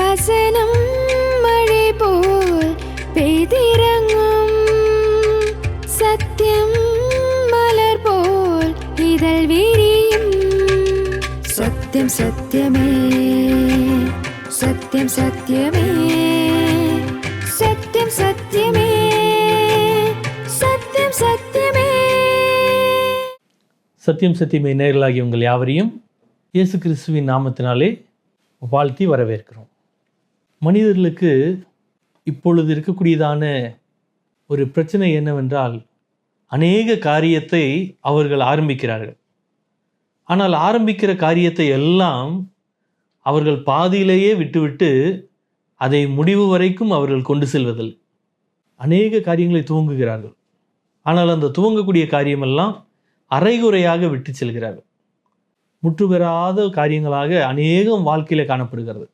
வசனம் மழை போல் பெய்திறங்கும், சத்தியம் மலர் போல் இதழ் விரியும். சத்தியம் சத்தியமே, சத்தியம் சத்தியமே, சத்தியம் சத்தியமே, சத்தியம் சத்தியமே. சத்தியம் சத்தியமே நேயர்களாகிய உங்கள் யாவரையும் இயேசு கிறிஸ்துவின் நாமத்தினாலே வாழ்த்தி வரவேற்கிறோம். மனிதர்களுக்கு இப்பொழுது இருக்கக்கூடியதான ஒரு பிரச்சனை என்னவென்றால், அநேக காரியத்தை அவர்கள் ஆரம்பிக்கிறார்கள். ஆனால் ஆரம்பிக்கிற காரியத்தை எல்லாம் அவர்கள் பாதியிலேயே விட்டுவிட்டு அதை முடிவு வரைக்கும் அவர்கள் கொண்டு செல்வதில்லை. அநேக காரியங்களை துவங்குகிறார்கள், ஆனால் அந்த துவங்கக்கூடிய காரியமெல்லாம் அரைகுறையாக விட்டு செல்கிறார்கள். முற்றுபெறாத காரியங்களாக அநேகம் வாழ்க்கையில் காணப்படுகிறது.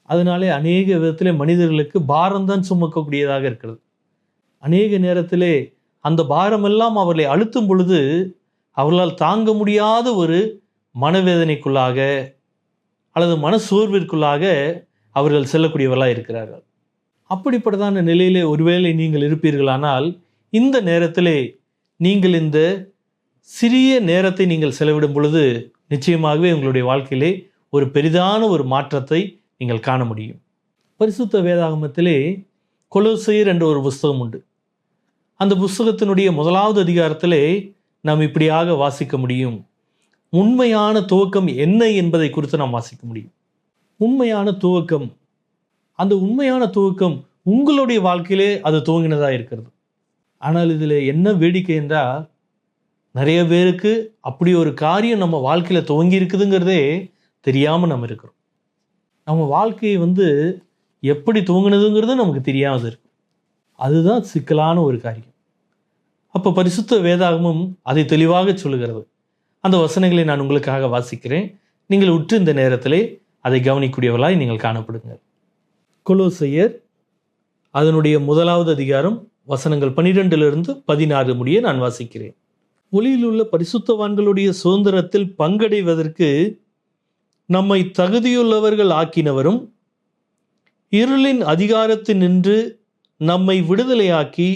அதனாலே அநேக விதத்திலே மனிதர்களுக்கு பாரம்தான் சுமக்கக்கூடியதாக இருக்கிறது. அநேக நேரத்திலே அந்த பாரமெல்லாம் அவர்களை அழுத்தும் பொழுது அவர்களால் தாங்க முடியாத ஒரு மனவேதனைக்குள்ளாக அல்லது மனசோர்விற்குள்ளாக அவர்கள் செல்லக்கூடியவர்களாக இருக்கிறார்கள். அப்படிப்பட்டதான நிலையிலே ஒருவேளை நீங்கள் இருப்பீர்களானால், இந்த நேரத்திலே நீங்கள் இந்த சிறிய நேரத்தை நீங்கள் செலவிடும் பொழுது நிச்சயமாகவே உங்களுடைய வாழ்க்கையிலே ஒரு பெரிதான ஒரு மாற்றத்தை நீங்கள் காண முடியும். பரிசுத்த வேதாகமத்திலே கொலோசையர் என்ற ஒரு புஸ்தகம் உண்டு. அந்த புஸ்தகத்தினுடைய 1வது அதிகாரத்திலே நாம் இப்படியாக வாசிக்க முடியும். உண்மையான துவக்கம் என்ன என்பதை குறித்து நாம் வாசிக்க முடியும். உண்மையான துவக்கம், அந்த உண்மையான துவக்கம் உங்களுடைய வாழ்க்கையிலே அது துவங்கினதாக இருக்கிறது. ஆனால் இதில் என்ன வேடிக்கை என்றால், நிறைய பேருக்கு அப்படி ஒரு காரியம் நம்ம வாழ்க்கையில் துவங்கி இருக்குதுங்கிறதே தெரியாமல் நம்ம இருக்கிறோம். நம்ம வாழ்க்கையை எப்படி துவங்கினதுங்கிறது நமக்கு தெரியாமல் இருக்கு. அதுதான் சிக்கலான ஒரு காரியம். அப்போ பரிசுத்த வேதாகமும் அதை தெளிவாக சொல்லுகிறது. அந்த வசனங்களை நான் உங்களுக்காக வாசிக்கிறேன். நீங்கள் உற்று இந்த நேரத்திலே அதை கவனிக்கூடியவர்களாய் நீங்கள் காணப்படுங்கள். கொலோசையர் அதனுடைய 1வது அதிகாரம் வசனங்கள் 12 16 முடிய நான் வாசிக்கிறேன். ஒளியில் உள்ள பரிசுத்தவான்களுடைய சுதந்திரத்தில் பங்கடைவதற்கு நம்மை தகுதியுள்ளவர்கள் ஆக்கினவரும், இருளின் அதிகாரத்தினின்று நம்மை விடுதலையாக்கி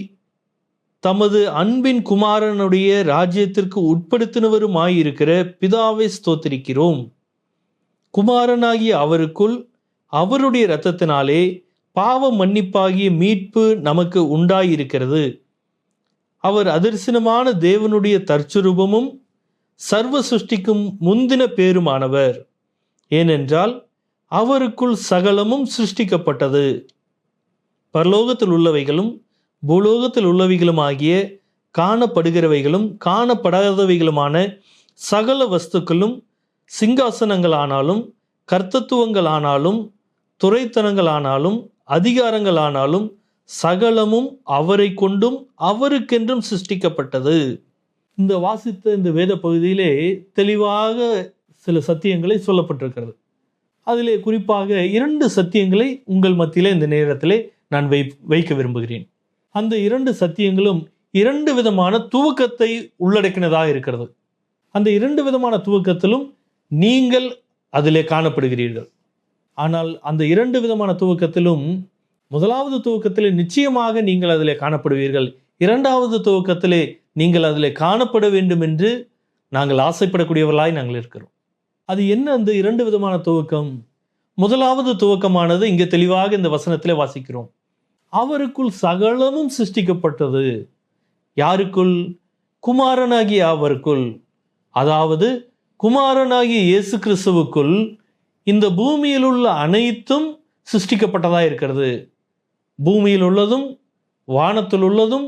தமது அன்பின் குமாரனுடைய ராஜ்யத்திற்கு உட்படுத்தினவருமாயிருக்கிற பிதாவை ஸ்தோத்திரிக்கிறோம். குமாரனாகிய அவருக்குள் அவருடைய இரத்தத்தினாலே பாவ மன்னிப்பாகிய மீட்பு நமக்கு உண்டாயிருக்கிறது. அவர் அதர்சனமான தேவனுடைய தற்சுரூபமும் சர்வ சிருஷ்டிக்கும் முந்தின பேருமானவர். ஏனென்றால் அவருக்குள் சகலமும் சிருஷ்டிக்கப்பட்டது, பரலோகத்தில் உள்ளவைகளும் பூலோகத்தில் உள்ளவைகளும் ஆகிய காணப்படுகிறவைகளும் காணப்படாதவைகளுமான சகல வஸ்துக்களும், சிங்காசனங்களானாலும் கர்த்தத்துவங்களானாலும் துரைத்தனங்களானாலும் அதிகாரங்களானாலும் சகலமும் அவரை கொண்டும் அவருக்கென்றும் சிருஷ்டிக்கப்பட்டது. இந்த வாசித்த இந்த வேத பகுதியிலே தெளிவாக சில சத்தியங்களை சொல்லப்பட்டிருக்கிறது. அதிலே குறிப்பாக 2 சத்தியங்களை உங்கள் மத்தியிலே இந்த நேரத்திலே நான் வைக்க விரும்புகிறேன். அந்த 2 சத்தியங்களும் 2 விதமான துவக்கத்தை உள்ளடக்கினதாக இருக்கிறது. அந்த 2 விதமான துவக்கத்திலும் நீங்கள் அதிலே காணப்படுகிறீர்கள். ஆனால் அந்த 2 விதமான துவக்கத்திலும் 1வது துவக்கத்திலே நிச்சயமாக நீங்கள் அதிலே காணப்படுவீர்கள். 2வது துவக்கத்திலே நீங்கள் அதிலே காணப்பட வேண்டும் என்று நாங்கள் ஆசைப்படக்கூடியவர்களாய் நாங்கள் இருக்கிறோம். அது என்ன அந்த 2 விதமான துவக்கம்? 1வது துவக்கமானது இங்கே தெளிவாக இந்த வசனத்திலே வாசிக்கிறோம். அவருக்குள் சகலமும் சிருஷ்டிக்கப்பட்டது. யாருக்குள்? குமாரனாகிய அவருக்குள். அதாவது குமாரனாகிய இயேசு கிறிஸ்துவுக்குள் இந்த பூமியில் உள்ள அனைத்தும் சிருஷ்டிக்கப்பட்டதாக இருக்கிறது. பூமியில் உள்ளதும் வானத்தில் உள்ளதும்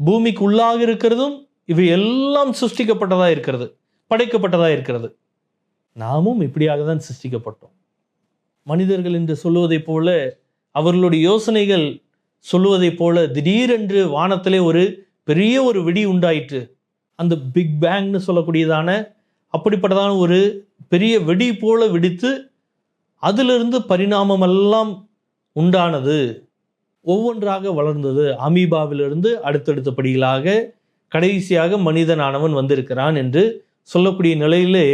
பூமிக்கு உள்ளாக இருக்கிறதும் இவை எல்லாம் சிருஷ்டிக்கப்பட்டதாக இருக்கிறது, படைக்கப்பட்டதாக இருக்கிறது. நாமும் இப்படியாக தான் சிருஷ்டிக்கப்பட்டோம். மனிதர்கள் என்று சொல்லுவதைப் போல, அவர்களுடைய யோசனைகள் சொல்லுவதைப் போல திடீரென்று வானத்திலே ஒரு பெரிய ஒரு வெடி உண்டாயிற்று. அந்த பிக் பேங்னு சொல்லக்கூடியதான அப்படிப்பட்டதான ஒரு பெரிய வெடி போல வெடித்து அதிலிருந்து பரிணாமமெல்லாம் உண்டானது, ஒவ்வொன்றாக வளர்ந்தது. அமீபாவிலிருந்து அடுத்தடுத்த படிகளாக கடைசியாக மனிதனானவன் வந்திருக்கிறான் என்று சொல்லக்கூடிய நிலையிலே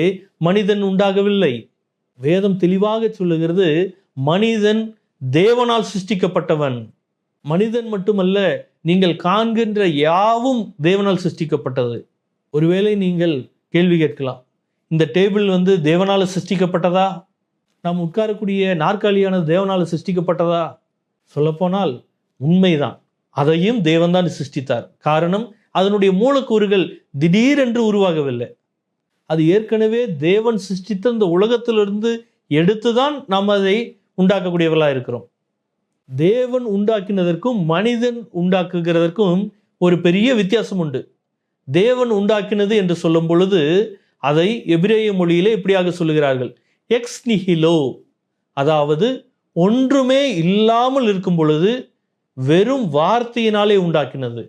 மனிதன் உண்டாகவில்லை. வேதம் தெளிவாக சொல்லுகிறது, மனிதன் தேவனால் சிருஷ்டிக்கப்பட்டவன். மனிதன் மட்டுமல்ல, நீங்கள் காண்கின்ற யாவும் தேவனால் சிருஷ்டிக்கப்பட்டது. ஒருவேளை நீங்கள் கேள்வி கேட்கலாம், இந்த டேபிள் தேவனால் சிருஷ்டிக்கப்பட்டதா? நாம் உட்காரக்கூடிய நாற்காலியானது தேவனால் சிருஷ்டிக்கப்பட்டதா? சொல்லப்போனால் உண்மைதான், அதையும் தேவன்தான் சிருஷ்டித்தார். காரணம், அதனுடைய மூலக்கூறுகள் திடீரென்று உருவாகவில்லை. அது ஏற்கனவே தேவன் சிருஷ்டித்த இந்த உலகத்திலிருந்து எடுத்துதான் நாம் அதை உண்டாக்கக்கூடியவர்களாக இருக்கிறோம். தேவன் உண்டாக்கினதற்கும் மனிதன் உண்டாக்குகிறதற்கும் ஒரு பெரிய வித்தியாசம் உண்டு. தேவன் உண்டாக்கினது என்று சொல்லும் பொழுது அதை எபிரேய மொழியிலே இப்படியாக சொல்லுகிறார்கள், எக்ஸ் நிஹிலோ, அதாவது ஒன்றுமே இல்லாமல் இருக்கும் பொழுது வெறும் வார்த்தையினாலே உண்டாக்கினது,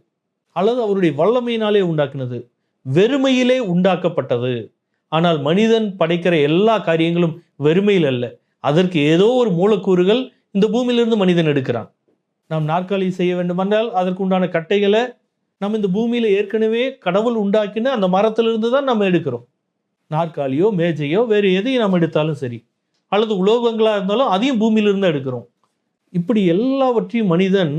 அல்லது அவருடைய வல்லமையினாலே உண்டாக்கினது, வெறுமையிலே உண்டாக்கப்பட்டது. ஆனால் மனிதன் படைக்கிற எல்லா காரியங்களும் வெறுமையில் அல்ல, அதற்கு ஏதோ ஒரு மூலக்கூறுகள் இந்த பூமியிலிருந்து மனிதன் எடுக்கிறான். நாம் நாற்காலி செய்ய வேண்டுமென்றால் அதற்கு உண்டான கட்டைகளை நம்ம இந்த பூமியில ஏற்கனவே கடவுள் உண்டாக்கின அந்த மரத்திலிருந்து தான் நம்ம எடுக்கிறோம். நாற்காலியோ மேஜையோ வேறு எதையும் நம்ம எடுத்தாலும் சரி, அல்லது உலோகங்களா இருந்தாலும் அதையும் பூமியிலிருந்து எடுக்கிறோம். இப்படி எல்லாவற்றையும் மனிதன்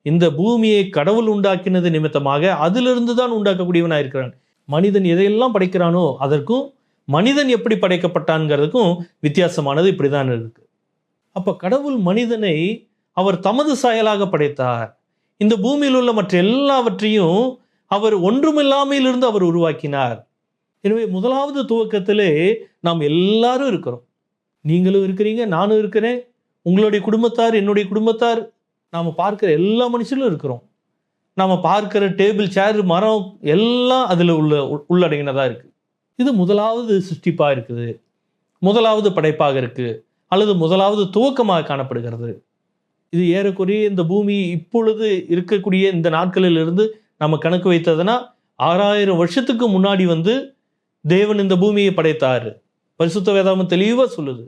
இந்த பூமியை கடவுள் உண்டாக்கினது நிமித்தமாக அதிலிருந்து தான் உண்டாக்கக்கூடியவனாக இருக்கிறான். மனிதன் எதையெல்லாம் படைக்கிறானோ அதற்கும் மனிதன் எப்படி படைக்கப்பட்டான்ங்கிறதுக்கும் வித்தியாசமானது இப்படிதான் இருக்கு. அப்ப கடவுள் மனிதனை அவர் தமது சாயலாக படைத்தார். இந்த பூமியில் உள்ள மற்ற எல்லாவற்றையும் அவர் ஒன்றுமில்லாமையிலிருந்து அவர் உருவாக்கினார். எனவே முதலாவது துவக்கத்திலே நாம் எல்லாரும் இருக்கிறோம். நீங்களும் இருக்கிறீங்க, நானும் இருக்கிறேன், உங்களுடைய குடும்பத்தார், என்னுடைய குடும்பத்தார், நாம் பார்க்கிற எல்லா மனுஷங்களும் இருக்கிறோம். நாம் பார்க்கிற டேபிள், சேர், மரம் எல்லாம் அதில் உள்ளடங்கினதாக இருக்குது. இது முதலாவது சிருஷ்டிப்பாக இருக்குது, முதலாவது படைப்பாக இருக்குது, அல்லது முதலாவது துவக்கமாக காணப்படுகிறது. இது ஏறக்குறைய இந்த பூமி இப்பொழுது இருக்கக்கூடிய இந்த நாட்களிலிருந்து நம்ம கணக்கு வைத்ததுன்னா 6000 வருஷத்துக்கு முன்னாடி தேவன் இந்த பூமியை படைத்தார். பரிசுத்த வேதாகமம் தெளிவாக சொல்லுது.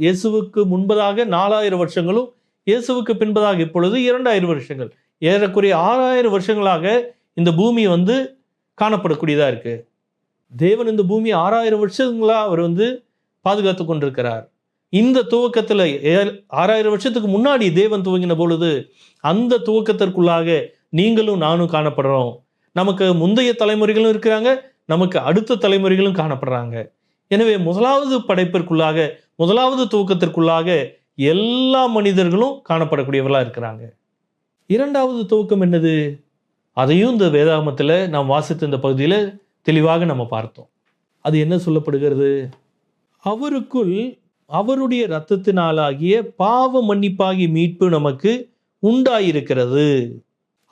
இயேசுவுக்கு முன்பதாக 4000 வருஷங்களும், இயேசுவுக்கு பின்பதாக இப்பொழுது 2000 வருஷங்கள், ஏறக்குறைய 6000 வருஷங்களாக இந்த பூமி காணப்படக்கூடியதாக இருக்கு. தேவன் இந்த பூமியை 6000 வருஷங்களா அவர் பாதுகாத்து கொண்டிருக்கிறார். இந்த துவக்கத்தில் 6000 வருஷத்துக்கு முன்னாடி தேவன் துவங்கின பொழுது அந்த துவக்கத்திற்குள்ளாக நீங்களும் நானும் காணப்படுறோம். நமக்கு முந்தைய தலைமுறைகளும் இருக்கிறாங்க, நமக்கு அடுத்த தலைமுறைகளும் காணப்படுறாங்க. எனவே முதலாவது படைப்பிற்குள்ளாக, முதலாவது துவக்கத்திற்குள்ளாக எல்லா மனிதர்களும் காணப்படக்கூடியவர்களாக இருக்கிறாங்க. இரண்டாவது துவக்கம் என்னது? அதையும் இந்த வேதாகமத்தில் நாம் வாசித்த இந்த பகுதியில் தெளிவாக நம்ம பார்த்தோம். அது என்ன சொல்லப்படுகிறது? அவருக்குள் அவருடைய இரத்தத்தினாலாகிய பாவ மன்னிப்பாகி மீட்பு நமக்கு உண்டாயிருக்கிறது.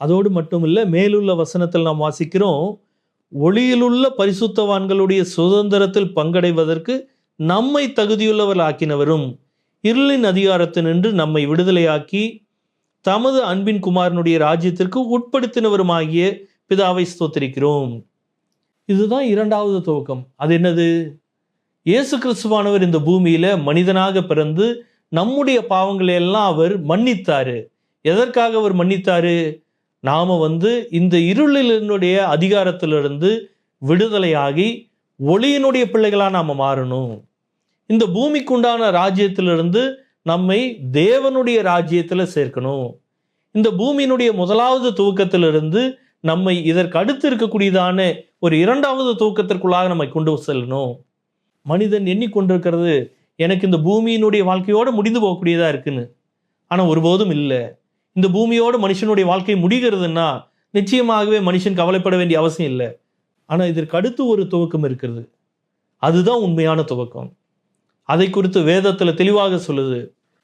அதோடு மட்டுமில்லை, மேலுள்ள வசனத்தில் நாம் வாசிக்கிறோம், ஒளியிலுள்ள பரிசுத்தவான்களுடைய சுதந்திரத்தில் பங்கடைவதற்கு நம்மை தகுதியுள்ளவர் ஆக்கினவரும் இருளின் அதிகாரத்தினின்று நம்மை விடுதலையாக்கி தமது அன்பின் குமாரனுடைய ராஜ்யத்திற்கு உட்படுத்தினவருமாகிய பிதாவை ஸ்தோத்திரிக்கிறோம். இதுதான் இரண்டாவது துவக்கம். அது என்னது? இயேசு கிறிஸ்துவானவர் இந்த பூமியில மனிதனாக பிறந்து நம்முடைய பாவங்களை எல்லாம் அவர் மன்னித்தாரு. எதற்காக அவர் மன்னித்தாரு? நாம இந்த இருளினுடைய அதிகாரத்திலிருந்து விடுதலையாகி ஒளியினுடைய பிள்ளைகளா நாம மாறணும். இந்த பூமிக்குண்டான ராஜ்யத்திலிருந்து நம்மை தேவனுடைய ராஜ்யத்துல சேர்க்கணும். இந்த பூமியினுடைய முதலாவது துவக்கத்திலிருந்து நம்மை இதற்கு அடுத்து இருக்கக்கூடியதான ஒரு இரண்டாவது துவக்கத்திற்குள்ளாக நம்மை கொண்டு செல்லணும். மனிதன் எண்ணிக்கொண்டிருக்கிறது எனக்கு இந்த பூமியினுடைய வாழ்க்கையோடு முடிந்து போகக்கூடியதா இருக்குன்னு. ஆனா ஒருபோதும் இல்லை. இந்த பூமியோடு மனுஷனுடைய வாழ்க்கை முடிகிறதுன்னா நிச்சயமாகவே மனுஷன் கவலைப்பட வேண்டிய அவசியம் இல்லை. ஆனா இதற்கு அடுத்து ஒரு துவக்கம் இருக்கிறது. அதுதான் உண்மையான துவக்கம். அதை குறித்து வேதத்துல தெளிவாக சொல்லுது.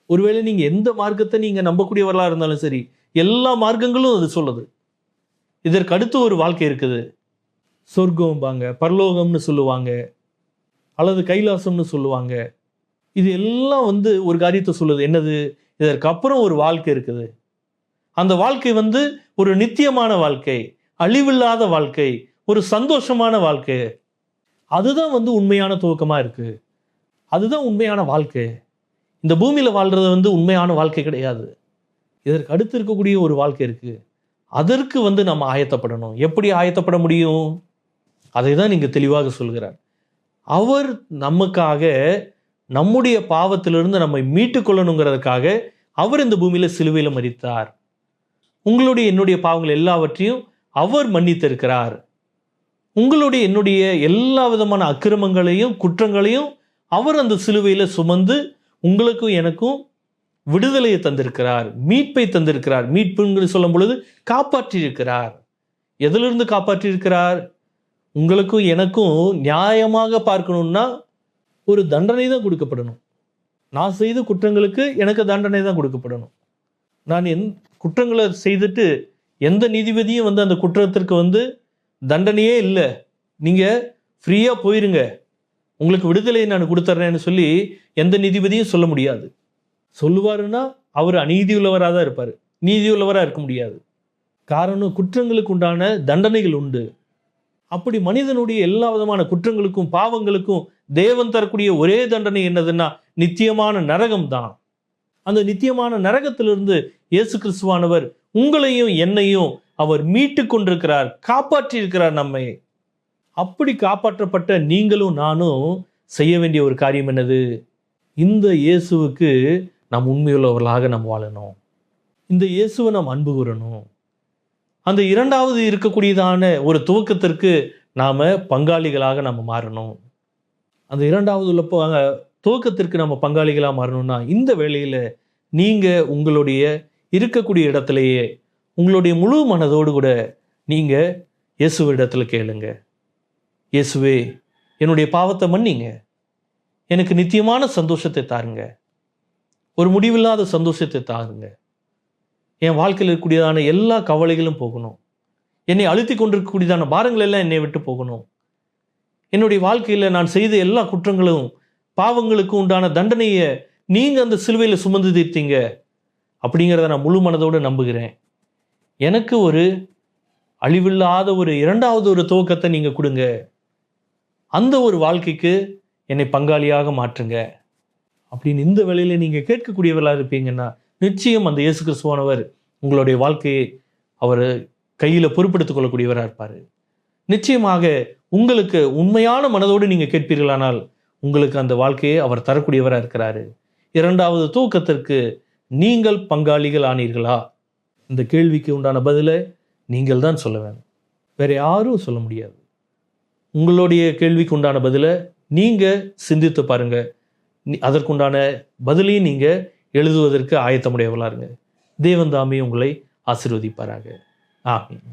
ஒருவேளை நீங்க எந்த மார்க்கத்தை நீங்க நம்பக்கூடியவர்களா இருந்தாலும் சரி, எல்லா மார்க்கங்களும் அது சொல்லுது. இதற்கு அடுத்து ஒரு வாழ்க்கை இருக்குது. சொர்க்கம்பாங்க, பரலோகம்னு சொல்லுவாங்க, அல்லது கைலாசம்னு சொல்லுவாங்க. இது எல்லாம் ஒரு காரியத்தை சொல்லுது. என்னது? இதற்கு அப்புறம் ஒரு வாழ்க்கை இருக்குது. அந்த வாழ்க்கை ஒரு நித்தியமான வாழ்க்கை, அழிவில்லாத வாழ்க்கை, ஒரு சந்தோஷமான வாழ்க்கை. அதுதான் உண்மையான துவக்கமா இருக்கு. அதுதான் உண்மையான வாழ்க்கை. இந்த பூமியில வாழ்றது உண்மையான வாழ்க்கை கிடையாது. இதற்கு அடுத்து இருக்கக்கூடிய ஒரு வாழ்க்கை இருக்கு. அதற்கு நம்ம ஆயத்தப்படணும். எப்படி ஆயத்தப்பட முடியும்? அதை தான் நீங்க தெளிவாக சொல்கிறார். அவர் நமக்காக நம்முடைய பாவத்திலிருந்து நம்மை மீட்டு கொள்ளணுங்கிறதுக்காக அவர் இந்த பூமியில சிலுவையில மரித்தார். உங்களுடைய என்னுடைய பாவங்கள் எல்லாவற்றையும் அவர் மன்னித்திருக்கிறார். உங்களுடைய என்னுடைய எல்லா விதமான அக்கிரமங்களையும் குற்றங்களையும் அவர் அந்த சிலுவையில சுமந்து உங்களுக்கும் எனக்கும் விடுதலையை தந்திருக்கிறார், மீட்பை தந்திருக்கிறார். மீட்புன்னு சொல்லும் பொழுது காப்பாற்றி இருக்கிறார். எதிலிருந்து காப்பாற்றி இருக்கிறார்? உங்களுக்கும் எனக்கும் நியாயமாக பார்க்கணும்னா ஒரு தண்டனை தான் கொடுக்கப்படணும். நான் செய்த குற்றங்களுக்கு எனக்கு தண்டனை தான் கொடுக்கப்படணும். நான் குற்றங்களை செய்துட்டு எந்த நீதிபதியும் அந்த குற்றத்திற்கு தண்டனையே இல்லை, நீங்கள் ஃப்ரீயாக போயிருங்க, உங்களுக்கு விடுதலையை நான் கொடுத்துட்றேன்னு சொல்லி எந்த நீதிபதியும் சொல்ல முடியாது. சொல்லுவாருன்னா அவர் அநீதியுள்ளவராக தான் இருப்பார், நீதியுள்ளவராக இருக்க முடியாது. காரணம், குற்றங்களுக்கு உண்டான தண்டனைகள் உண்டு. அப்படி மனிதனுடைய எல்லா விதமான குற்றங்களுக்கும் பாவங்களுக்கும் தேவன் தரக்கூடிய ஒரே தண்டனை என்னதுன்னா நித்தியமான நரகம் தான். அந்த நித்தியமான நரகத்திலிருந்து இயேசு கிறிஸ்துவானவர் உங்களையும் என்னையும் அவர் மீட்டு கொண்டிருக்கிறார், காப்பாற்றி இருக்கிறார் நம்மை. அப்படி காப்பாற்றப்பட்ட நீங்களும் நானும் செய்ய வேண்டிய ஒரு காரியம் என்னது? இந்த இயேசுவுக்கு நாம் உண்மையுள்ளவர்களாக நாம் வாழணும். இந்த இயேசுவை நாம் அன்பு கூறணும். அந்த இரண்டாவது இருக்கக்கூடியதான ஒரு துவக்கத்திற்கு நாம் பங்காளிகளாக நம்ம மாறணும். அந்த இரண்டாவது உள்ள துவக்கத்திற்கு நம்ம பங்காளிகளாக மாறணும்னா இந்த வேளையில் நீங்கள் உங்களுடைய இருக்கக்கூடிய இடத்துலையே உங்களுடைய முழு மனதோடு கூட நீங்கள் இயேசுவிடத்தில் கேளுங்க. இயேசுவே, என்னுடைய பாவத்தை மன்னிங்க, எனக்கு நித்தியமான சந்தோஷத்தை தாருங்க, ஒரு முடிவில்லாத சந்தோஷத்தை தாருங்க. என் வாழ்க்கையில் இருக்கக்கூடியதான எல்லா கவலைகளும் போகணும், என்னை அழுத்தி கொண்டிருக்கக்கூடியதான பாரங்கள் எல்லாம் என்னை விட்டு போகணும். என்னுடைய வாழ்க்கையில் நான் செய்த எல்லா குற்றங்களும் பாவங்களுக்கு உண்டான தண்டனையை நீங்கள் அந்த சிலுவையில் சுமந்து தீர்த்தீங்க அப்படிங்கிறத நான் முழு மனதோடு நம்புகிறேன். எனக்கு ஒரு அழிவில்லாத ஒரு இரண்டாவது ஒரு துவக்கத்தை நீங்கள் கொடுங்க. அந்த ஒரு வாழ்க்கைக்கு என்னை பங்காளியாக மாற்றுங்க அப்படின்னு இந்த வேளையில் நீங்கள் கேட்கக்கூடியவர்களாக இருப்பீங்கன்னா நிச்சயம் அந்த இயேசு கிறிஸ்துவானவர் உங்களுடைய வாழ்க்கையை அவர் கையில் பொறுப்படுத்திக் கொள்ளக்கூடியவராக இருப்பார். நிச்சயமாக உங்களுக்கு உண்மையான மனதோடு நீங்கள் கேட்பீர்களானால் உங்களுக்கு அந்த வாழ்க்கையை அவர் தரக்கூடியவராக இருக்கிறாரு. இரண்டாவது தூக்கத்திற்கு நீங்கள் பங்காளிகள் ஆனீர்களா? இந்த கேள்விக்கு உண்டான பதிலை நீங்கள் தான் சொல்ல வேணும், வேற யாரும் சொல்ல முடியாது. உங்களுடைய கேள்விக்கு உண்டான பதிலை நீங்கள் சிந்தித்து பாருங்க. அதற்குண்டான பதிலையும் நீங்கள் எழுதுவதற்கு ஆயத்தமுடையவர்களாக இருங்க. தேவன் தாமே உங்களை ஆசீர்வதிப்பாராக. ஆமீன்.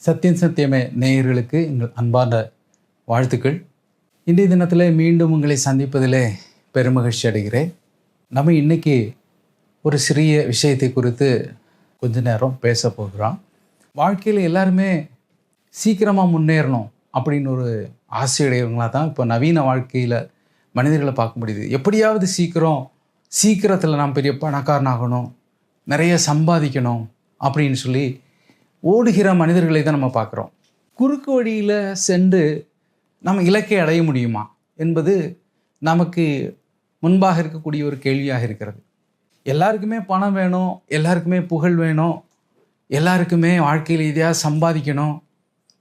சத்தியம் சத்தியமே நேயர்களுக்கு எங்கள் அன்பான வாழ்த்துக்கள். இன்றைய தினத்தில் மீண்டும் உங்களை சந்திப்பதிலே பெருமகிழ்ச்சி அடைகிறேன். நம்ம இன்றைக்கி ஒரு சிறிய விஷயத்தை குறித்து கொஞ்ச நேரம் பேச போகிறோம். வாழ்க்கையில் எல்லாருமே சீக்கிரமாக முன்னேறணும் அப்படின்னு ஒரு ஆசையுடையவங்களாக தான் இப்போ நவீன வாழ்க்கையில் மனிதர்களை பார்க்க முடியுது. எப்படியாவது சீக்கிரத்தில் நாம் பெரிய பணக்காரனாகணும், நிறைய சம்பாதிக்கணும் அப்படின்னு சொல்லி ஓடுகிற மனிதர்களை தான் நம்ம பார்க்குறோம். குறுக்கு வழியில் சென்று நம்ம இலக்கை அடைய முடியுமா என்பது நமக்கு முன்பாக இருக்கக்கூடிய ஒரு கேள்வியாக இருக்கிறது. எல்லாருக்குமே பணம் வேணும், எல்லாருக்குமே புகழ் வேணும், எல்லாருக்குமே வாழ்க்கையில் எதையாவது சம்பாதிக்கணும்,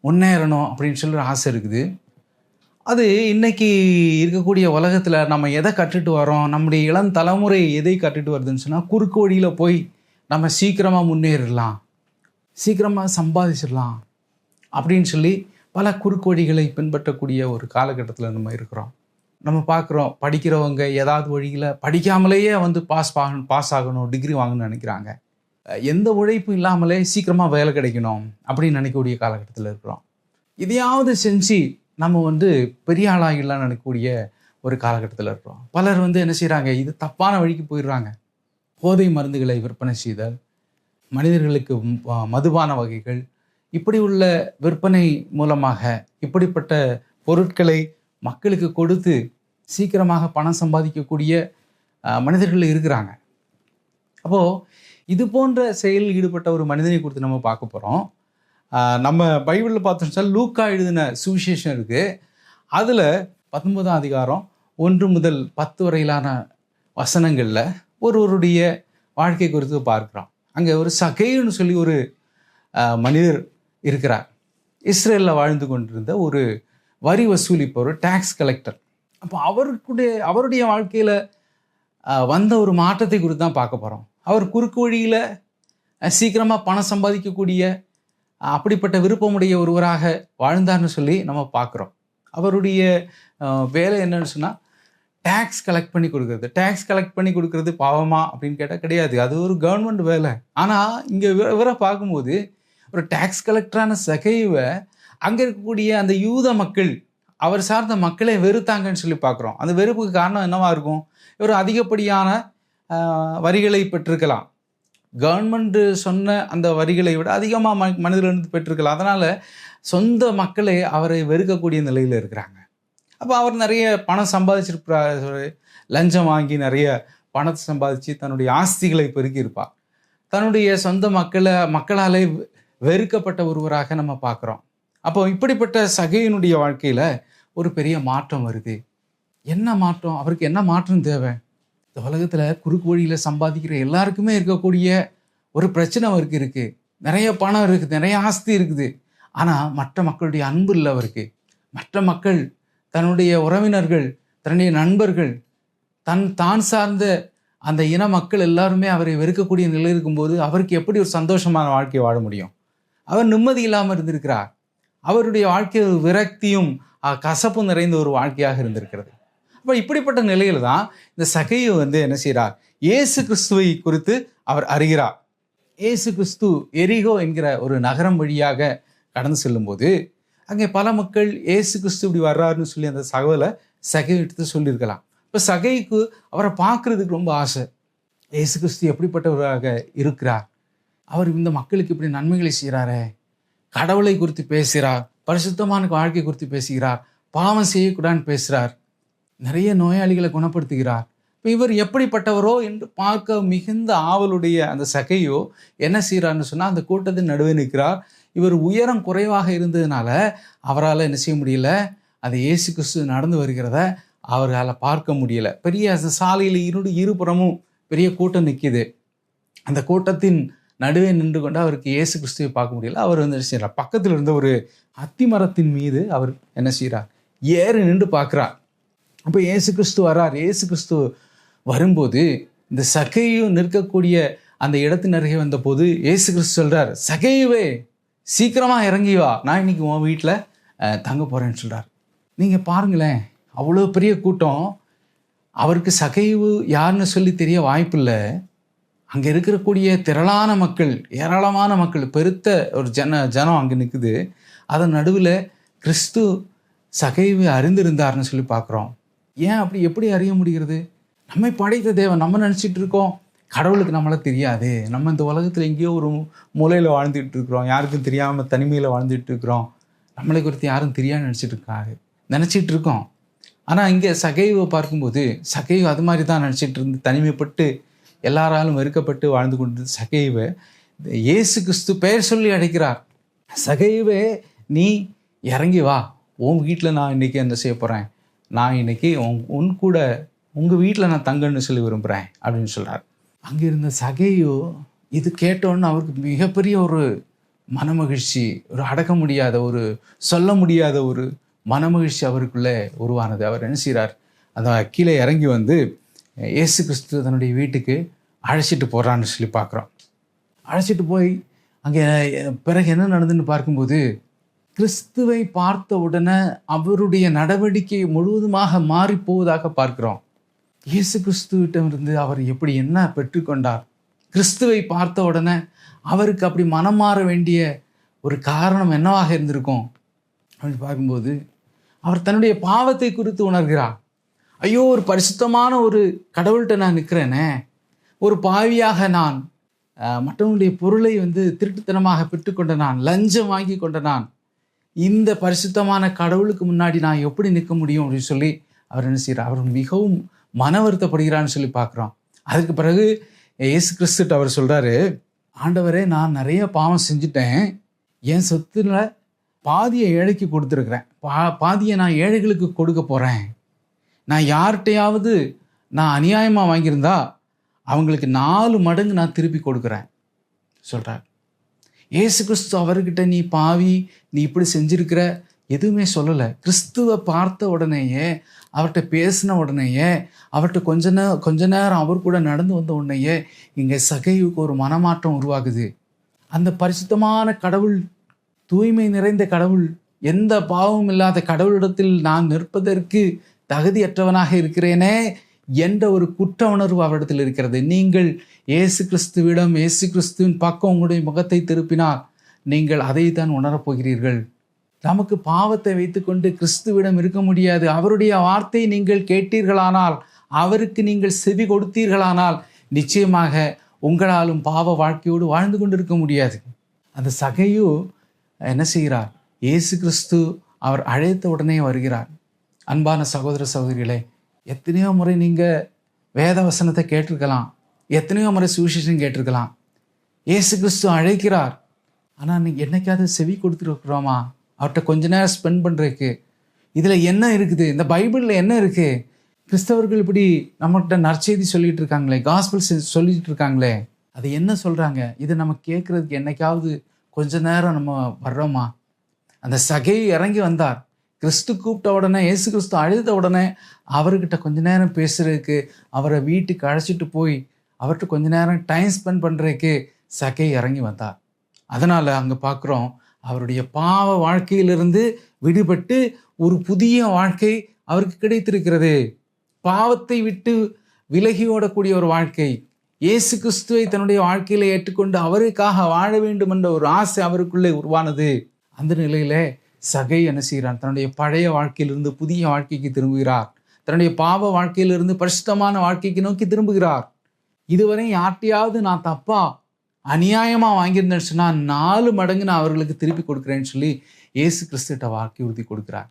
முன்னேறணும் அப்படின்னு சொல்லி ஆசை இருக்குது. அது இன்றைக்கி இருக்கக்கூடிய உலகத்தில் நம்ம எதை கற்றுட்டு வரோம், நம்முடைய இளம் தலைமுறை எதை கற்றுட்டு வருதுன்னு சொன்னால், குறுக்கு வழியில் போய் நம்ம சீக்கிரமாக முன்னேறலாம், சீக்கிரமாக சம்பாதிச்சிடலாம் அப்படின்னு சொல்லி பல குறுக்கு வழிகளை பின்பற்றக்கூடிய ஒரு காலகட்டத்தில் நம்ம இருக்கிறோம். நம்ம பார்க்குறோம், படிக்கிறவங்க ஏதாவது வழியில் படிக்காமலேயே வந்து பாஸ் ஆகணும், டிகிரி வாங்கணும்னு நினைக்கிறாங்க. எந்த உழைப்பும் இல்லாமலே சீக்கிரமாக வேலை கிடைக்கணும் அப்படின்னு நினைக்கக்கூடிய காலகட்டத்தில் இருக்கிறோம். இதையாவது செஞ்சு நம்ம வந்து பெரிய ஆளாகிடலாம் நினைக்கக்கூடிய ஒரு காலகட்டத்தில் இருக்கிறோம். பலர் வந்து என்ன செய்கிறாங்க, இது தப்பான வழிக்கு போயிடுறாங்க. போதை மருந்துகளை விற்பனை செய்தல், மனிதர்களுக்கு மதுபான வகைகள், இப்படி உள்ள விற்பனை மூலமாக இப்படிப்பட்ட பொருட்களை மக்களுக்கு கொடுத்து சீக்கிரமாக பணம் சம்பாதிக்கக்கூடிய மனிதர்கள் இருக்கிறாங்க. அப்போது இது போன்ற செயலில் ஈடுபட்ட ஒரு மனிதனை குறித்து நம்ம பார்க்க போகிறோம். நம்ம பைபிளில் பார்த்தோம்னா லூக்கா எழுதின சுவிசேஷம் இருக்குது. அதில் 19ஆம் அதிகாரம் 1 முதல் 10 வரையிலான வசனங்களில் ஒருவருடைய வாழ்க்கை குறித்து பார்க்குறோம். அங்கே ஒரு சகேயுன்னு சொல்லி ஒரு மனிதர் இருக்கிறார். இஸ்ரேலில் வாழ்ந்து கொண்டிருந்த ஒரு வரி வசூலிப்பவர், டேக்ஸ் கலெக்டர். அப்போ அவருடைய வாழ்க்கையில் வந்த ஒரு மாற்றத்தை குறித்து தான் பார்க்க போகிறோம். அவர் குறுக்கு வழியில் சீக்கிரமாக பணம் சம்பாதிக்கக்கூடிய அப்படிப்பட்ட விருப்பமுடைய ஒருவராக வாழ்ந்தார்னு சொல்லி நம்ம பார்க்குறோம். அவருடைய வேலை என்னன்னு சொன்னால் டேக்ஸ் கலெக்ட் பண்ணி கொடுக்குறது. டேக்ஸ் கலெக்ட் பண்ணி கொடுக்குறது பாவமா அப்படின்னு கேட்டால் கிடையாது, அது ஒரு கவர்மெண்ட் வேலை. ஆனால் இங்கே இவரை பார்க்கும்போது ஒரு டேக்ஸ் கலெக்டரான சகைவை அங்கே இருக்கக்கூடிய அந்த யூத மக்கள், அவர் சார்ந்த மக்களை வெறுத்தாங்கன்னு சொல்லி பார்க்குறோம். அந்த வெறுப்புக்கு காரணம் என்னவாக இருக்கும்? இவர் அதிகப்படியான வரிகளை பெற்றிருக்கலாம், கவர்மெண்ட்டு சொன்ன அந்த வரிகளை விட அதிகமாக மனிதர்களிருந்து பெற்றிருக்கலாம். அதனால் சொந்த மக்களே அவரை வெறுக்கக்கூடிய நிலையில் இருக்கிறாங்க. அப்போ அவர் நிறைய பணம் சம்பாதிச்சிருப்பார், லஞ்சம் வாங்கி நிறைய பணத்தை சம்பாதிச்சு தன்னுடைய ஆஸ்திகளை பெருக்கியிருப்பார். தன்னுடைய சொந்த மக்களாலே வெறுக்கப்பட்ட ஒருவராக நம்ம பார்க்குறோம். அப்போ இப்படிப்பட்ட சகையினுடைய வாழ்க்கையில் ஒரு பெரிய மாற்றம் வருது. என்ன மாற்றம்? அவருக்கு என்ன மாற்றம் தேவை? இந்த உலகத்தில் குறுக்கு வழியில் சம்பாதிக்கிற எல்லாருக்குமே இருக்கக்கூடிய ஒரு பிரச்சனை அவருக்கு இருக்குது. நிறைய பணம் இருக்குது, நிறைய ஆஸ்தி இருக்குது. ஆனால் மற்ற மக்களுடைய அன்பு இல்லை அவருக்கு. மற்ற மக்கள், தன்னுடைய உறவினர்கள், தன்னுடைய நண்பர்கள், தான் சார்ந்த அந்த இன மக்கள் எல்லாருமே அவரை வெறுக்கக்கூடிய நிலை இருக்கும்போது அவருக்கு எப்படி ஒரு சந்தோஷமான வாழ்க்கையை வாழ முடியும்? அவர் நிம்மதி இல்லாமல் இருந்திருக்கிறார். அவருடைய வாழ்க்கை விரக்தியும் கசப்பும் நிறைந்த ஒரு வாழ்க்கையாக இருந்திருக்கிறது. அப்போ இப்படிப்பட்ட நிலையில் தான் இந்த சகையை வந்து என்ன செய்கிறார்? இயேசு கிறிஸ்துவை குறித்து அவர் அறிகிறார். இயேசு கிறிஸ்து எரிகோ என்கிற ஒரு நகரம் வழியாக கடந்து செல்லும்போது அங்கே பல மக்கள் இயேசு கிறிஸ்து இப்படி வர்றாருன்னு சொல்லி அந்த சகோதரை சகை எடுத்து சொல்லியிருக்கலாம். இப்போ சகைக்கு அவரை பார்க்குறதுக்கு ரொம்ப ஆசை. இயேசு கிறிஸ்து எப்படிப்பட்டவராக இருக்கிறார், அவர் இந்த மக்களுக்கு இப்படி நன்மைகளை செய்கிறாரே, கடவுளை குறித்து பேசுகிறார், பரிசுத்தமான வாழ்க்கை குறித்து பேசுகிறார், பாவம் செய்யக்கூடாதுன்னு பேசுகிறார், நிறைய நோயாளிகளை குணப்படுத்துகிறார். இப்போ இவர் எப்படிப்பட்டவரோ என்று பார்க்க மிகுந்த ஆவலுடைய அந்த சகையோ என்ன செய்கிறார்னு சொன்னால் அந்த கூட்டத்தின் நடுவே நிற்கிறார். இவர் உயரம் குறைவாக இருந்ததுனால அவரால் என்ன செய்ய முடியல, அந்த இயேசு கிறிஸ்து நடந்து வருகிறத அவரால் பார்க்க முடியலை. பெரிய அந்த சாலையில் இருபுறமும் பெரிய கூட்டம் நிற்கிது. அந்த கூட்டத்தின் நடுவே நின்று கொண்டு அவருக்கு இயேசு கிறிஸ்துவை பார்க்க முடியல. அவர் வந்து என்ன செய்கிறார்? பக்கத்தில் இருந்த ஒரு அத்தி மரத்தின் மீது அவர் என்ன செய்கிறார்? ஏறி நின்று பார்க்குறார். அப்போ இயேசு கிறிஸ்து வர்றார். இயேசு கிறிஸ்து வரும்போது இந்த சகையும் நிற்கக்கூடிய அந்த இடத்தின் அருகே வந்தபோது இயேசு கிறிஸ்து சொல்கிறார், சகையுவே சீக்கிரமாக இறங்கி வா, நான் இன்னைக்கு உன் வீட்டில் தங்க போகிறேன்னு சொல்கிறார். நீங்கள் பாருங்களேன், அவ்வளோ பெரிய கூட்டம். அவருக்கு சகைவு யாருன்னு சொல்லி தெரிய வாய்ப்பில்லை. அங்கே இருக்கக்கூடிய திரளான மக்கள், ஏராளமான மக்கள், பெருத்த ஒரு ஜனம் அங்கே நிற்குது. அதன் நடுவில் கிறிஸ்து சகைவை அறிந்திருந்தார்னு சொல்லி பார்க்குறோம். ஏன் அப்படி எப்படி அறிய முடிகிறது? நம்மை படைத்த தேவன். நம்ம நினச்சிட்டு இருக்கோம் கடவுளுக்கு நம்மளை தெரியாது, நம்ம இந்த உலகத்தில் எங்கேயோ ஒரு மூலையில் வாழ்ந்துட்டு இருக்கிறோம், யாருக்கும் தெரியாமல் தனிமையில் வாழ்ந்துட்டு இருக்கிறோம், நம்மளை குறித்து யாரும் தெரியாதுன்னு நினச்சிட்டு இருக்கோம். ஆனால் இங்கே சகைவை பார்க்கும்போது சகைவு அது மாதிரி தான் நினச்சிட்டு இருந்து தனிமைப்பட்டு எல்லாராலும் வெறுக்கப்பட்டு வாழ்ந்து கொண்டு சகைவை இயேசு கிறிஸ்து பெயர் சொல்லி அழைக்கிறார். சகைவே, நீ இறங்கி வா, உன் வீட்டில் நான் இன்றைக்கி என்ன செய்ய போகிறேன், நான் இன்றைக்கி உன் கூட உங்கள் வீட்டில் நான் தங்கன்னு சொல்லி விரும்புகிறேன் அப்படின்னு சொல்கிறார். அங்கே இருந்த சகையோ இது கேட்டோன்னு அவருக்கு மிகப்பெரிய ஒரு மனமகிழ்ச்சி, ஒரு அடக்க முடியாத, ஒரு சொல்ல முடியாத ஒரு மனமகிழ்ச்சி அவருக்குள்ளே உருவானது. அவர் என்ன செய்கிறார், அந்த கீழே இறங்கி வந்து இயேசு கிறிஸ்து தன்னுடைய வீட்டுக்கு அழைச்சிட்டு போகிறான்னு சொல்லி பார்க்குறோம். அழைச்சிட்டு போய் அங்கே பிறகு என்ன நடந்துன்னு பார்க்கும்போது, கிறிஸ்துவை பார்த்த உடனே அவருடைய நடவடிக்கை முழுவதுமாக மாறி போவதாக பார்க்கிறோம். இயேசு கிறிஸ்துவிட்டமிருந்து அவர் எப்படி என்ன பெற்றுக்கொண்டார், கிறிஸ்துவை பார்த்த உடனே அவருக்கு அப்படி மனம் மாற வேண்டிய ஒரு காரணம் என்னவாக இருந்திருக்கும் அப்படின்னு பார்க்கும்போது, அவர் தன்னுடைய பாவத்தை குறித்து உணர்கிறார். ஐயோ, ஒரு பரிசுத்தமான ஒரு கடவுள்கிட்ட நான் நிற்கிறேனே, ஒரு பாவியாக நான் மற்றவனுடைய பொருளை திருட்டுத்தனமாக பெற்றுக்கொண்ட நான், லஞ்சம் வாங்கி கொண்ட நான், இந்த பரிசுத்தமான கடவுளுக்கு முன்னாடி நான் எப்படி நிற்க முடியும் அப்படின்னு சொல்லி அவர் என்ன செய்கிறார், அவர் மிகவும் மன வருத்தப்படுகிறான்னு சொல்லி பார்க்குறோம். அதுக்கு பிறகு இயேசு கிறிஸ்துட்டு அவர் சொல்கிறாரு, ஆண்டவரே, நான் நிறைய பாவம் செஞ்சுட்டேன், என் சொத்துல பாதியை ஏழைக்கு கொடுத்துருக்குறேன், பாதியை நான் ஏழைகளுக்கு கொடுக்க போகிறேன், நான் யார்கிட்டையாவது நான் அநியாயமாக வாங்கியிருந்தா அவங்களுக்கு 4 மடங்கு நான் திருப்பி கொடுக்குறேன் சொல்கிறார். இயேசு கிறிஸ்து அவர்கிட்ட நீ பாவி, நீ இப்படி செஞ்சிருக்கிற எதுவுமே சொல்லலை. கிறிஸ்துவை பார்த்த உடனேயே, அவர்கிட்ட பேசின உடனேயே, அவர்கிட்ட கொஞ்ச நேரம் அவர் கூட நடந்து வந்த உடனேயே இங்கே சகைவுக்கு ஒரு மனமாற்றம் உருவாகுது. அந்த பரிசுத்தமான கடவுள், தூய்மை நிறைந்த கடவுள், எந்த பாவமும் இல்லாத கடவுளிடத்தில் நான் நிற்பதற்கு தகுதியற்றவனாக இருக்கிறேனே என்ற ஒரு குற்ற உணர்வு அவரிடத்தில் இருக்கிறது. நீங்கள் இயேசு கிறிஸ்துவிடம், இயேசு கிறிஸ்துவின் பக்கம் உங்களுடைய முகத்தை திருப்பினால் நீங்கள் அதை தான் உணரப்போகிறீர்கள். நமக்கு பாவத்தை வைத்துக்கொண்டு கிறிஸ்துவிடம் இருக்க முடியாது. அவருடைய வார்த்தையை நீங்கள் கேட்டீர்களானால், அவருக்கு நீங்கள் செவி கொடுத்தீர்களானால், நிச்சயமாக உங்களாலும் பாவ வாழ்க்கையோடு வாழ்ந்து கொண்டிருக்க முடியாது. அந்த சகையு என்ன செய்கிறார், இயேசு கிறிஸ்து அவர் அழைத்த உடனே வருகிறார். அன்பான சகோதர சகோதரிகளே, எத்தனையோ முறை நீங்கள் வேத வசனத்தை கேட்டிருக்கலாம், எத்தனையோ முறை சுவிசேஷம் கேட்டிருக்கலாம். இயேசு கிறிஸ்து அழைக்கிறார், ஆனால் நீங்கள் என்னைக்காவது செவி கொடுத்துருக்குறோமா அவர்கிட்ட கொஞ்ச நேரம் ஸ்பெண்ட் பண்ணுறதுக்கு? இதில் என்ன இருக்குது, இந்த பைபிளில் என்ன இருக்குது? கிறிஸ்தவர்கள் இப்படி நம்மகிட்ட நற்செய்தி சொல்லிகிட்டு இருக்காங்களே, காஸ்பல் சொல்லிகிட்டு இருக்காங்களே, அது என்ன சொல்கிறாங்க, இதை நம்ம கேட்குறதுக்கு என்னைக்காவது கொஞ்ச நேரம் நம்ம வர்றோமா? அந்த சகை இறங்கி வந்தார். கிறிஸ்து கூப்பிட்ட உடனே, இயேசு கிறிஸ்து அழுத உடனே அவர்கிட்ட கொஞ்ச நேரம் பேசுறதுக்கு, அவரை வீட்டுக்கு அழைச்சிட்டு போய் அவர்கிட்ட கொஞ்ச நேரம் டைம் ஸ்பெண்ட் பண்ணுறதுக்கு சகை இறங்கி வந்தார். அதனால் அங்கே பார்க்குறோம், அவருடைய பாவ வாழ்க்கையிலிருந்து விடுபட்டு ஒரு புதிய வாழ்க்கை அவருக்கு கிடைத்திருக்கிறது. பாவத்தை விட்டு விலகி ஓடக்கூடிய ஒரு வாழ்க்கை, இயேசு கிறிஸ்துவை தன்னுடைய வாழ்க்கையில ஏற்றுக்கொண்டு அவருக்காக வாழ வேண்டும் என்ற ஒரு ஆசை அவருக்குள்ளே உருவானது. அந்த நிலையில சகை என்ன செய்கிறார், தன்னுடைய பழைய வாழ்க்கையிலிருந்து புதிய வாழ்க்கைக்கு திரும்புகிறார். தன்னுடைய பாவ வாழ்க்கையிலிருந்து பரிசுத்தமான வாழ்க்கைக்கு நோக்கி திரும்புகிறார். இதுவரை யார்ட்டையாவது நான் தப்பா அநியாயமாக வாங்கியிருந்தேன்னு சொன்னால் 4 மடங்கு நான் அவர்களுக்கு திருப்பி கொடுக்குறேன்னு சொல்லி இயேசு கிறிஸ்துட்ட வாக்கி உறுதி கொடுக்குறார்.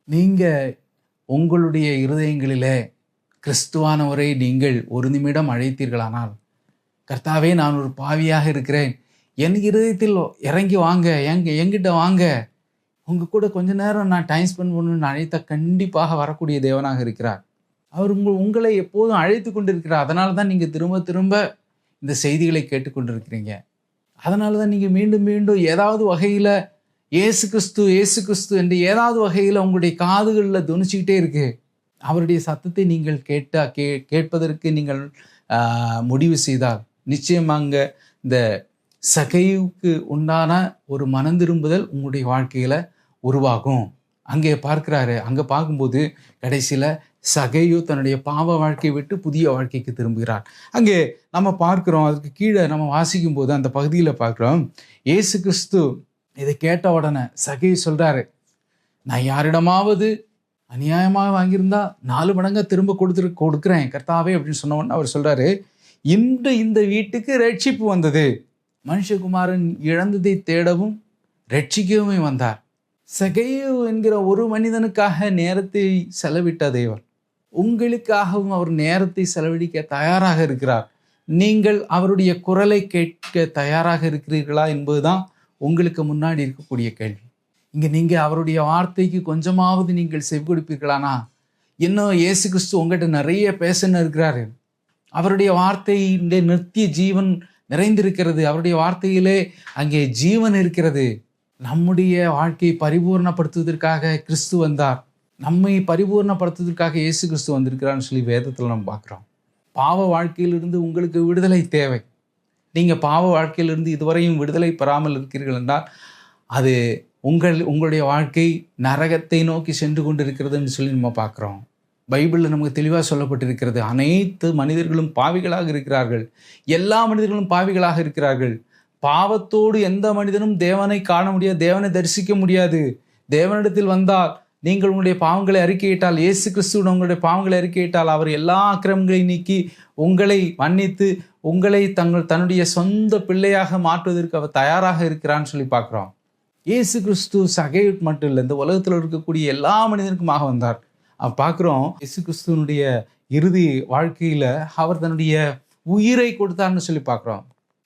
நீங்கள் உங்களுடைய இருதயங்களிலே கிறிஸ்துவானவரை நீங்கள் ஒரு நிமிடம் அழைத்தீர்களானால், கர்த்தாவே, நான் ஒரு பாவியாக இருக்கிறேன், என் இருதயத்தில் இறங்கி வாங்க, என்கிட்ட வாங்க, உங்கள் கூட கொஞ்ச நேரம் நான் டைம் ஸ்பெண்ட் பண்ணணும்னு அழைத்த கண்டிப்பாக வரக்கூடிய தேவனாக இருக்கிறார். அவர் உங்களை எப்போதும் அழைத்து கொண்டிருக்கிறார். அதனால தான் நீங்கள் திரும்ப திரும்ப இந்த செய்திகளை கேட்டுக்கொண்டிருக்கிறீங்க. அதனால தான் நீங்கள் மீண்டும் மீண்டும் ஏதாவது வகையில் இயேசு கிறிஸ்து இயேசு கிறிஸ்து என்று ஏதாவது வகையில் உங்களுடைய காதுகளில் துணிச்சிக்கிட்டே இருக்கு. அவருடைய சத்தத்தை நீங்கள் கேட்பதற்கு நீங்கள் முடிவு செய்தால் நிச்சயமாக இந்த சகைவுக்கு உண்டான ஒரு மனந்திரும்புதல் உங்களுடைய வாழ்க்கையில் உருவாகும். அங்கே பார்க்குறாரு. அங்கே பார்க்கும்போது கடைசியில் சகையு தன்னுடைய பாவ வாழ்க்கையை விட்டு புதிய வாழ்க்கைக்கு திரும்புகிறார். அங்கே நம்ம பார்க்குறோம், அதுக்கு கீழே நம்ம வாசிக்கும் போது அந்த பகுதியில் பார்க்குறோம், இயேசு கிறிஸ்து இதை கேட்ட உடனே சகையு சொல்கிறாரு, நான் யாரிடமாவது அநியாயமாக வாங்கியிருந்தா 4 மடங்காக திரும்ப கொடுக்குறேன் கர்த்தாவே அப்படின்னு சொன்ன உடனே அவர் சொல்கிறாரு, இன்று இந்த வீட்டுக்கு ரட்சிப்பு வந்தது, மனுஷகுமாரன் இழந்ததை தேடவும் ரட்சிக்கவுமே வந்தார். சகேயு என்கிற ஒரு மனிதனுக்காக நேரத்தை செலவிட்ட தேவன் உங்களுக்காகவும் அவர் நேரத்தை செலவழிக்க தயாராக இருக்கிறார். நீங்கள் அவருடைய குரலை கேட்க தயாராக இருக்கிறீர்களா என்பதுதான் உங்களுக்கு முன்னாடி இருக்கக்கூடிய கேள்வி. இங்கே நீங்கள் அவருடைய வார்த்தைக்கு கொஞ்சமாவது நீங்கள் செவி கொடுப்பீர்களானா? இன்னும் இயேசு கிறிஸ்து உங்கள்கிட்ட நிறைய பேசணும் இருக்கிறாரு. அவருடைய வார்த்தையிலே நித்திய ஜீவன் நிறைந்திருக்கிறது. அவருடைய வார்த்தையிலே அங்கே ஜீவன் இருக்கிறது. நம்முடைய வாழ்க்கையை பரிபூர்ணப்படுத்துவதற்காக கிறிஸ்து வந்தார். நம்மை பரிபூர்ணப்படுத்துவதற்காக இயேசு கிறிஸ்து வந்திருக்கிறான்னு சொல்லி வேதத்தில் நம்ம பார்க்குறோம். பாவ வாழ்க்கையிலிருந்து உங்களுக்கு விடுதலை தேவை. நீங்கள் பாவ வாழ்க்கையிலிருந்து இதுவரையும் விடுதலை பெறாமல் இருக்கிறீர்கள் என்றால் அது உங்களுடைய வாழ்க்கை நரகத்தை நோக்கி சென்று கொண்டு இருக்கிறதுன்னு சொல்லி நம்ம பார்க்குறோம். பைபிளில் நமக்கு தெளிவாக சொல்லப்பட்டிருக்கிறது, அனைத்து மனிதர்களும் பாவிகளாக இருக்கிறார்கள். எல்லா மனிதர்களும் பாவிகளாக இருக்கிறார்கள். பாவத்தோடு எந்த மனிதனும் தேவனை காண முடியாது, தேவனை தரிசிக்க முடியாது. தேவனிடத்தில் வந்தால் நீங்கள் உங்களுடைய பாவங்களை அறிக்கையிட்டால், இயேசு கிறிஸ்துவின் உங்களுடைய பாவங்களை அறிக்கையிட்டால் அவர் எல்லா அக்கிரமங்களையும் நீக்கி உங்களை மன்னித்து உங்களை தன்னுடைய சொந்த பிள்ளையாக மாற்றுவதற்கு அவர் தயாராக இருக்கிறான்னு சொல்லி பார்க்குறோம். இயேசு கிறிஸ்து சகேயு மட்டும் இல்லை, இந்த உலகத்தில் இருக்கக்கூடிய எல்லா மனிதனுக்குமாக வந்தார். பார்க்குறோம் இயேசு கிறிஸ்துவனுடைய இறுதி வாழ்க்கையில் அவர் தன்னுடைய உயிரை கொடுத்தார்னு சொல்லி பார்க்குறோம்.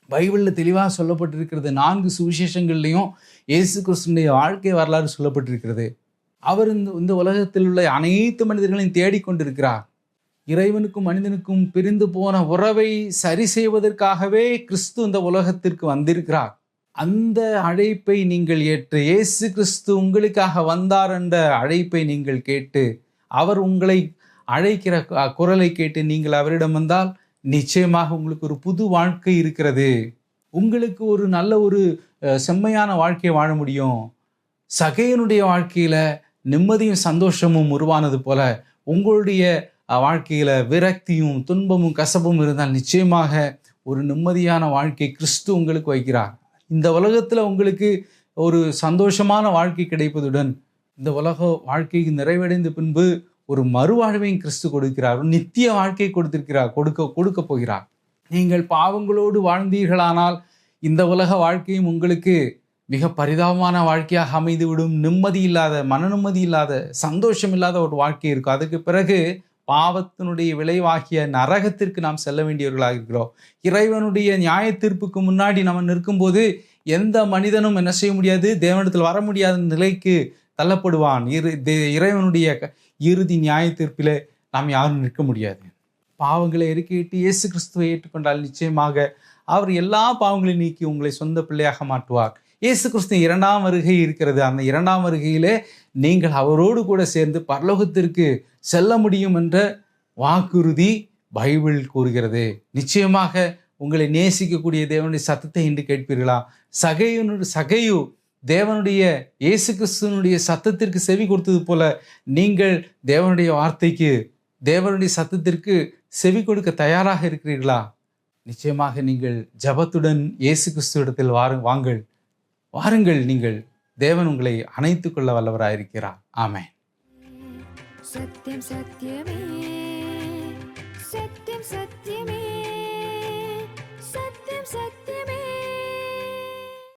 பைபிளில் தெளிவாக சொல்லப்பட்டிருக்கிறது. 4 சுவிசேஷங்கள்லையும் இயேசு கிறிஸ்துவனுடைய வாழ்க்கை வரலாறு சொல்லப்பட்டிருக்கிறது. அவர் இந்த உலகத்தில் உள்ள அனைத்து மனிதர்களையும் தேடிக்கொண்டிருக்கிறார். இறைவனுக்கும் மனிதனுக்கும் பிரிந்து போன உறவை சரி செய்வதற்காகவே கிறிஸ்து இந்த உலகத்திற்கு வந்திருக்கிறார். அந்த அழைப்பை நீங்கள் ஏற்று, இயேசு கிறிஸ்து உங்களுக்காக வந்தார் என்ற அழைப்பை நீங்கள் கேட்டு, அவர் உங்களை அழைக்கிற குரலை கேட்டு நீங்கள் அவரிடம் வந்தால் நிச்சயமாக உங்களுக்கு ஒரு புது வாழ்க்கை இருக்கிறது. உங்களுக்கு ஒரு நல்ல ஒரு செம்மையான வாழ்க்கையை வாழ முடியும். சகேயனுடைய வாழ்க்கையில் நிம்மதியும் சந்தோஷமும் உருவானது போல உங்களுடைய வாழ்க்கையில் விரக்தியும் துன்பமும் கசப்பும் இருந்தால் நிச்சயமாக ஒரு நிம்மதியான வாழ்க்கை கிறிஸ்து உங்களுக்கு வைக்கிறார். இந்த உலகத்தில் உங்களுக்கு ஒரு சந்தோஷமான வாழ்க்கை கிடைப்பதுடன் இந்த உலக வாழ்க்கைக்கு நிறைவடைந்த பின்பு ஒரு மறுவாழ்வையும் கிறிஸ்து கொடுக்கிறார். ஒரு நித்திய வாழ்க்கை கொடுக்க போகிறார். நீங்கள் பாவங்களோடு வாழ்ந்தீர்களானால் இந்த உலக வாழ்க்கையும் உங்களுக்கு மிக பரிதாபமான வாழ்க்கையாக அமைந்துவிடும். நிம்மதி இல்லாத, மன நிம்மதி இல்லாத, சந்தோஷம் இல்லாத ஒரு வாழ்க்கை இருக்கும். அதுக்கு பிறகு பாவத்தினுடைய விளைவாகிய நரகத்திற்கு நாம் செல்ல வேண்டியவர்களாக இருக்கிறோம். இறைவனுடைய நியாய தீர்ப்புக்கு முன்னாடி நம்ம நிற்கும்போது எந்த மனிதனும் என்ன செய்ய முடியாது, தேவனிடத்தில் வர முடியாத நிலைக்கு தள்ளப்படுவான். இறைவனுடைய இறுதி நியாய தீர்ப்பில் நாம் யாரும் நிற்க முடியாது. பாவங்களை அறிக்கையிட்டு இயேசு கிறிஸ்துவை ஏற்றுக்கொண்டால் நிச்சயமாக அவர் எல்லா பாவங்களையும் நீக்கி உங்களை சொந்த பிள்ளையாக மாற்றுவார். இயேசு கிறிஸ்து 2ஆம் வருகை இருக்கிறது. அந்த 2ஆம் வருகையிலே நீங்கள் அவரோடு கூட சேர்ந்து பரலோகத்திற்கு செல்ல முடியும் என்ற வாக்குறுதி பைபிள் கூறுகிறது. நிச்சயமாக உங்களை நேசிக்கக்கூடிய தேவனுடைய சத்தத்தை இன்று கேட்பீர்களா? சகேயு தேவனுடைய இயேசு கிறிஸ்துவனுடைய சத்தத்திற்கு செவி கொடுத்தது போல நீங்கள் தேவனுடைய வார்த்தைக்கு, தேவனுடைய சத்தத்திற்கு செவி கொடுக்க தயாராக இருக்கிறீர்களா? நிச்சயமாக நீங்கள் ஜபத்துடன் இயேசு கிறிஸ்துவிடத்தில் வாருங்கள். நீங்கள் தேவன் உங்களை அணைத்துக் கொள்ள வல்லவராயிருக்கிறார். ஆமென். சத்தியம் சத்தியமே, சத்தியம் சத்தியமே.